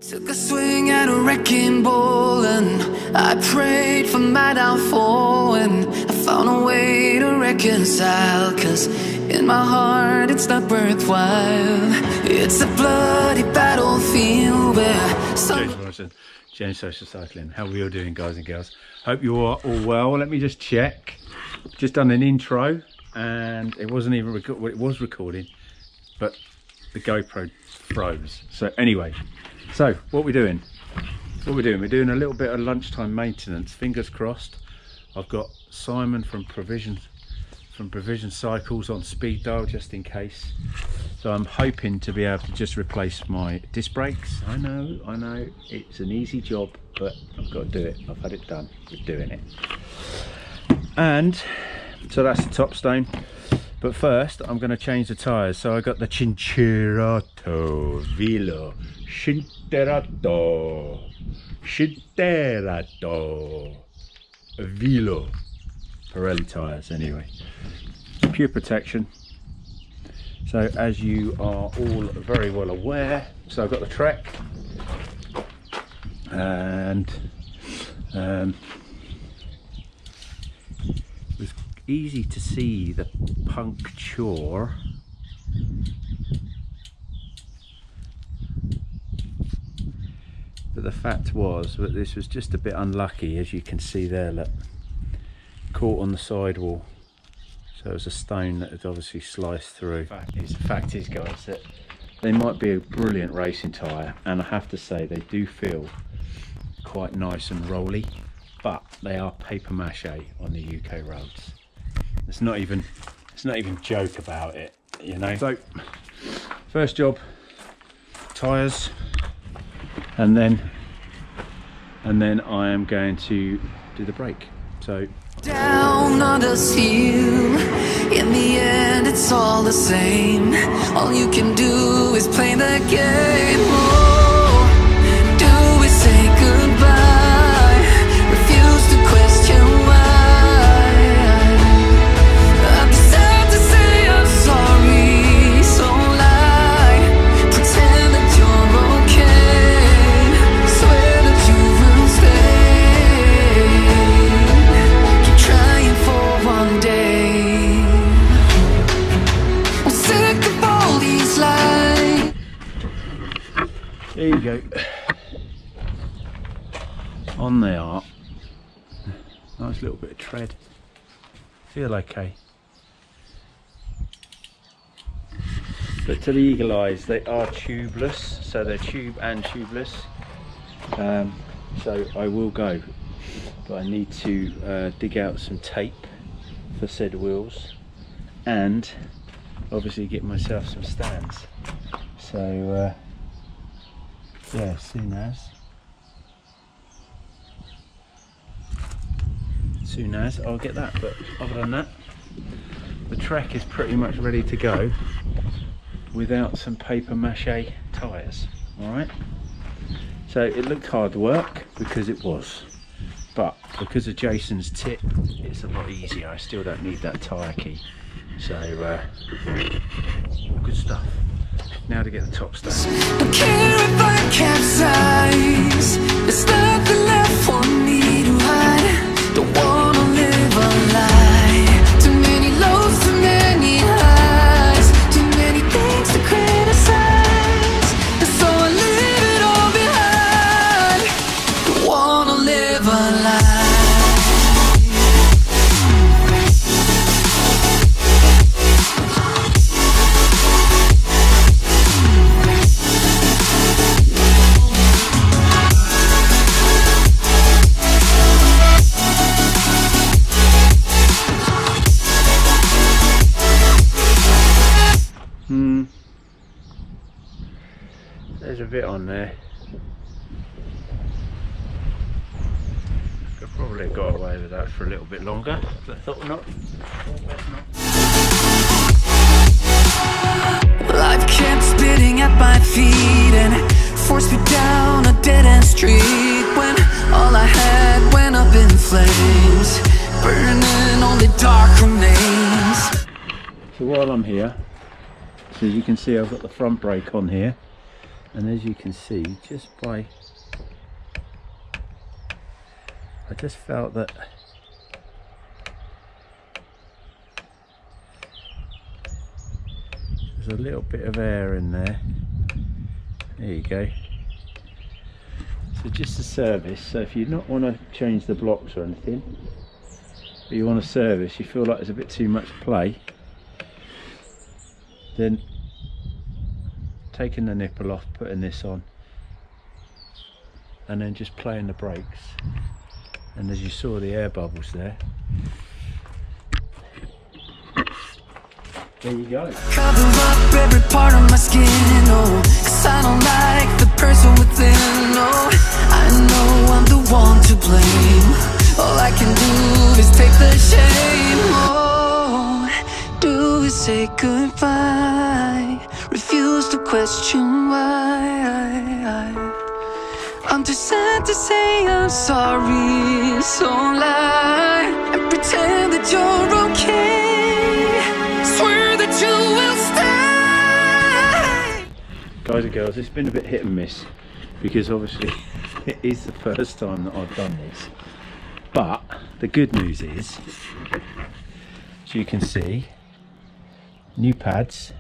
Took a swing at a wrecking ball and I prayed for my downfall, and I found a way to reconcile, 'cause in my heart it's not worthwhile. It's a bloody battlefield where James Social Cycling. How are we all doing, guys and girls? Hope you are all well. Let me just check. Just done an intro and it wasn't even well, it was recording, but the GoPro froze. So anyway, so what we're doing, we're doing a little bit of lunchtime maintenance. Fingers crossed. I've got Simon from Provision Cycles on speed dial just in case. So I'm hoping to be able to just replace my disc brakes. I know it's an easy job, but I've got to do it. I've had it done. We're doing it. And so that's the Topstone. But first I'm going to change the tyres. So I got the Cinturato Velo Velo Pirelli tyres. Anyway, pure protection. So as you are all very well aware, so I've got the Trek, and it was easy to see the puncture. But the fact was that this was just a bit unlucky, as you can see there, look, caught on the sidewall. So it was a stone that had obviously sliced through. The fact is, guys, that they might be a brilliant racing tyre, and I have to say they do feel quite nice and rolly, but they are paper mache on the UK roads. It's not even joke about it, you know. So first job, tyres, and then I am going to do the brake. So down on this hill, in the end it's all the same. All you can do is play the game. Oh, do we say goodbye? Refuse to question why. I'm sad to say I'm sorry, so lie, pretend that you're okay, swear that you will stay, trying for one day. I'm sick of all these lies. there you go. On they are. Nice little bit of tread. Feel okay. But to the eagle eyes, they are tubeless, so they're tube and tubeless. So I will go, but I need to dig out some tape for said wheels, and obviously get myself some stands. So yeah, soon as I'll get that. But other than that, the Trek is pretty much ready to go without some paper mache tyres. All right, so it looked hard work, because it was, but because of Jason's tip, it's a lot easier. I still don't need that tyre key. So all good stuff. Now to get the Topstone. Don't care if I capsize, there's nothing left for me to hide. Don't wanna live a lie. Too many lows, too many highs, too many things to criticize, and so I leave it all behind. Don't wanna live a lie. There's a bit on there. Could probably have got away with that for a little bit longer, but I thought not. Life kept spitting at my feet and forced me down a dead-end street, when all I had went up in flames, burning only dark remains. So while I'm here, so as you can see, I've got the front brake on here. And as you can see, I just felt that there's a little bit of air in there. There you go. So just a service. So if you not want to change the blocks or anything, but you want to service, you feel like there's a bit too much play, then taking the nipple off, putting this on, and then just playing the brakes. And as you saw the air bubbles there, there you go. Cover up every part of my skin, oh, 'cause I don't like the person within, oh. I know I'm the one to blame. All I can do is take the shame, oh. Do is say goodbye, refuse to question why. I'm too sad to say I'm sorry, so lie and pretend that you're okay. Swear that you will stay. Guys and girls, it's been a bit hit and miss because obviously it is the first time that I've done this. But the good news is, as you can see, new pads.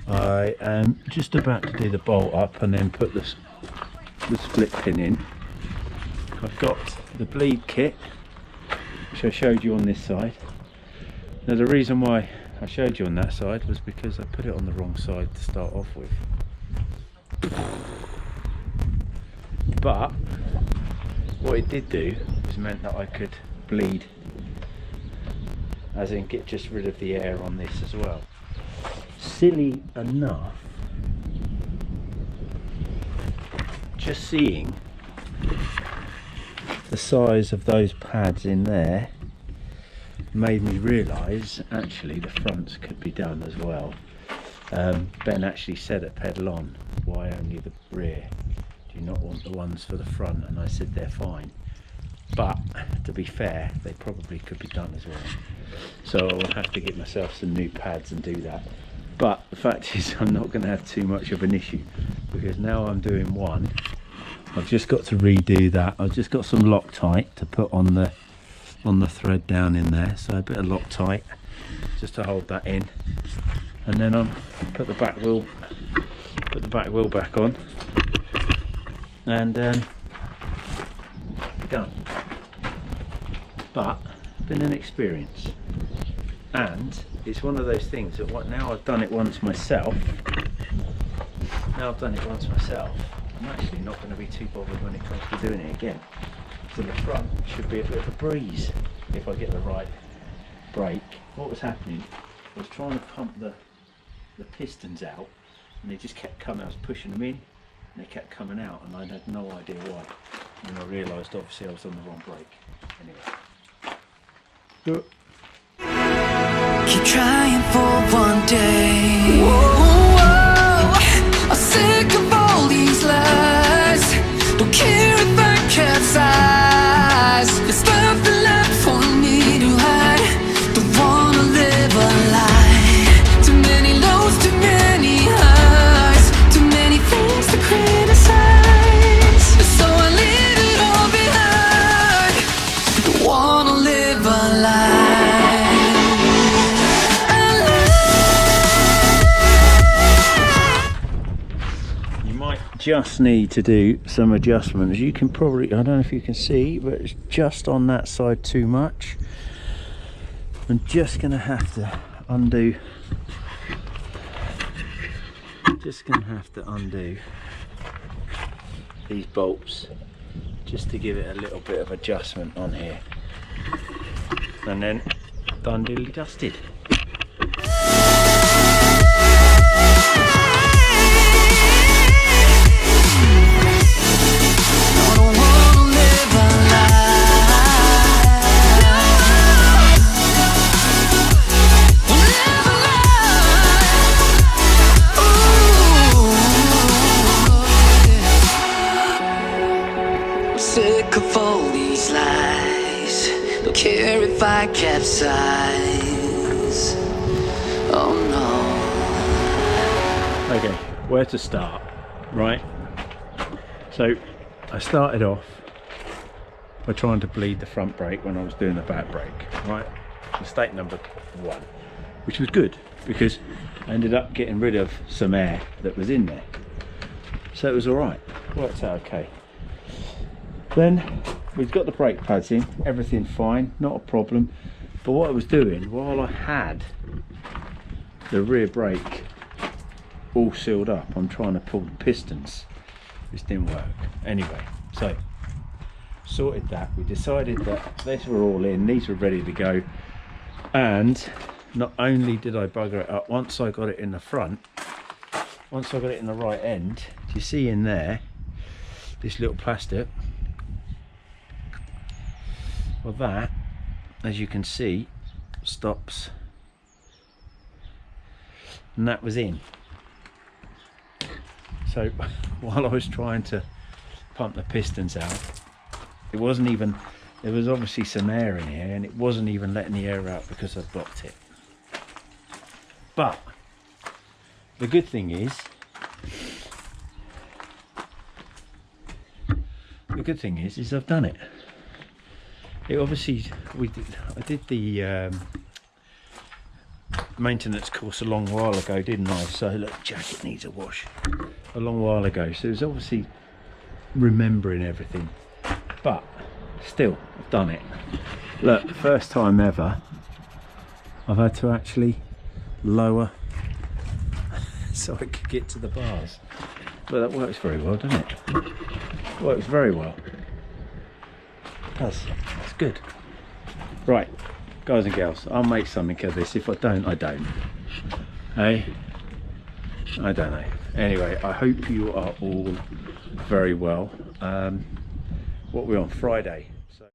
I am just about to do the bolt up and then put the split pin in. I've got the bleed kit, which I showed you on this side. Now the reason why I showed you on that side was because I put it on the wrong side to start off with. But what it did do was meant that I could bleed, as in get just rid of the air on this as well. Silly enough, just seeing the size of those pads in there made me realise actually the fronts could be done as well. Ben actually said at pedal on, why only the rear? Do you not want the ones for the front? And I said they're fine, but to be fair, they probably could be done as well. So I'll have to get myself some new pads and do that. But the fact is, I'm not going to have too much of an issue because now I'm doing one. I've just got to redo that. I've just got some Loctite to put on the thread down in there. So a bit of Loctite just to hold that in, and then I'll put the back wheel back on, and done. But it's been an experience, and it's one of those things that now I've done it once myself. I'm actually not going to be too bothered when it comes to doing it again. So the front should be a bit of a breeze if I get the right brake. What was happening, I was trying to pump the pistons out, and they just kept coming. I was pushing them in, and they kept coming out, and I had no idea why. And I realised obviously I was on the wrong brake. Anyway. Keep trying for one day. Whoa, whoa. I'm sick of all these lies. Don't care if I capsize. There's nothing left for me to hide. Don't wanna live a lie. Too many lows, too many highs. Too many things to criticize. So I leave it all behind. Don't wanna live a lie. Just need to do some adjustments. You can probably, I don't know if you can see, but it's just on that side too much. I'm just gonna have to undo these bolts just to give it a little bit of adjustment on here, and then done diddly dusted. Sick of all these lies. Don't care if I capsize. Oh no. Okay, where to start? Right, so I started off by trying to bleed the front brake when I was doing the back brake. Right, mistake number 1, which was good because I ended up getting rid of some air that was in there, so it was all right, worked out okay. Then we've got the brake pads in, everything fine, not a problem. But what I was doing while I had the rear brake all sealed up, I'm trying to pull the pistons, which didn't work. Anyway, so sorted that. We decided that these were all in, these were ready to go, and not only did I bugger it up, once I got it in the front, once I got it in the right end, do you see in there this little plastic? Well, that, as you can see, stops, and that was in. So while I was trying to pump the pistons out, it wasn't even, there was obviously some air in here, and it wasn't even letting the air out because I blocked it. But the good thing is, I've done it. It obviously, I did the maintenance course a long while ago, didn't I? So look, jacket needs a wash a long while ago, so it was obviously remembering everything, but still I've done it. Look, first time ever I've had to actually lower so I could get to the bars, but that works very well, doesn't it? Works very well. That's good. Right, guys and girls, I'll make something of this. If I don't, I don't. Hey, I don't know. Anyway, I hope you are all very well. What are we on? Friday.